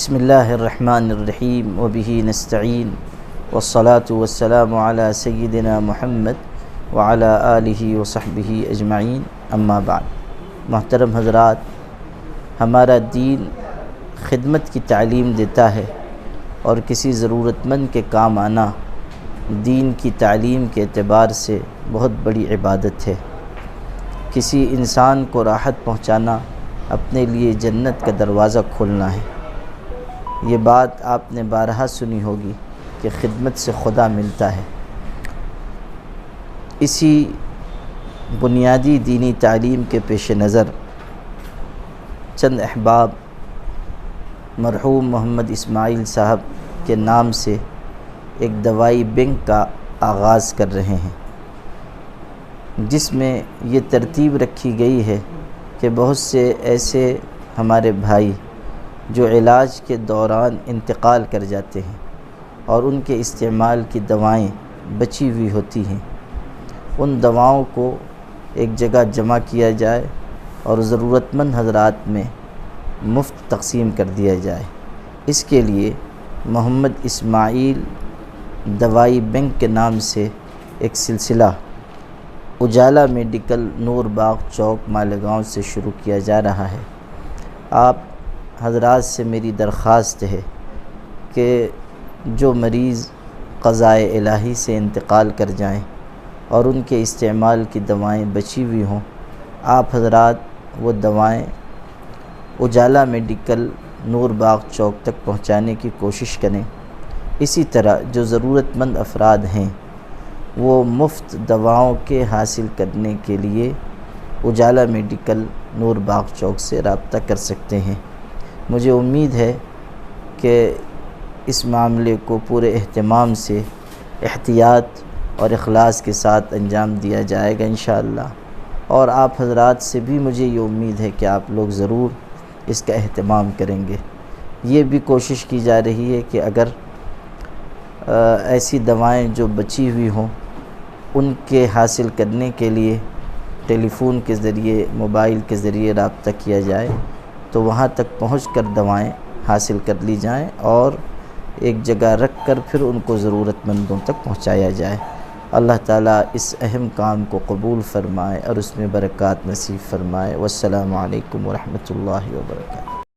بسم اللہ الرحمن الرحیم وبہ نستعین والصلاة والسلام علی سیدنا محمد وعلی آلہ وصحبہ اجمعین، اما بعد۔ محترم حضرات، ہمارا دین خدمت کی تعلیم دیتا ہے اور کسی ضرورت مند کے کام آنا دین کی تعلیم کے اعتبار سے بہت بڑی عبادت ہے۔ کسی انسان کو راحت پہنچانا اپنے لیے جنت کا دروازہ کھولنا ہے۔ یہ بات آپ نے بارہا سنی ہوگی کہ خدمت سے خدا ملتا ہے۔ اسی بنیادی دینی تعلیم کے پیش نظر چند احباب مرحوم محمد اسماعیل صاحب کے نام سے ایک دوائی بینک کا آغاز کر رہے ہیں، جس میں یہ ترتیب رکھی گئی ہے کہ بہت سے ایسے ہمارے بھائی جو علاج کے دوران انتقال کر جاتے ہیں اور ان کے استعمال کی دوائیں بچی ہوئی ہوتی ہیں، ان دواؤں کو ایک جگہ جمع کیا جائے اور ضرورت مند حضرات میں مفت تقسیم کر دیا جائے۔ اس کے لیے محمد اسماعیل دوائی بینک کے نام سے ایک سلسلہ اجالا میڈیکل نور باغ چوک مالیگاؤں سے شروع کیا جا رہا ہے۔ آپ حضرات سے میری درخواست ہے کہ جو مریض قضائے الہی سے انتقال کر جائیں اور ان کے استعمال کی دوائیں بچی ہوئی ہوں، آپ حضرات وہ دوائیں اجالا میڈیکل نور باغ چوک تک پہنچانے کی کوشش کریں۔ اسی طرح جو ضرورت مند افراد ہیں وہ مفت دواؤں کے حاصل کرنے کے لیے اجالا میڈیکل نور باغ چوک سے رابطہ کر سکتے ہیں۔ مجھے امید ہے کہ اس معاملے کو پورے اہتمام سے، احتیاط اور اخلاص کے ساتھ انجام دیا جائے گا انشاءاللہ، اور آپ حضرات سے بھی مجھے یہ امید ہے کہ آپ لوگ ضرور اس کا اہتمام کریں گے۔ یہ بھی کوشش کی جا رہی ہے کہ اگر ایسی دوائیں جو بچی ہوئی ہوں ان کے حاصل کرنے کے لیے ٹیلی فون کے ذریعے، موبائل کے ذریعے رابطہ کیا جائے تو وہاں تک پہنچ کر دوائیں حاصل کر لی جائیں اور ایک جگہ رکھ کر پھر ان کو ضرورت مندوں تک پہنچایا جائے۔ اللہ تعالیٰ اس اہم کام کو قبول فرمائے اور اس میں برکات نصیب فرمائے۔ والسلام علیکم ورحمۃ اللہ وبرکاتہ۔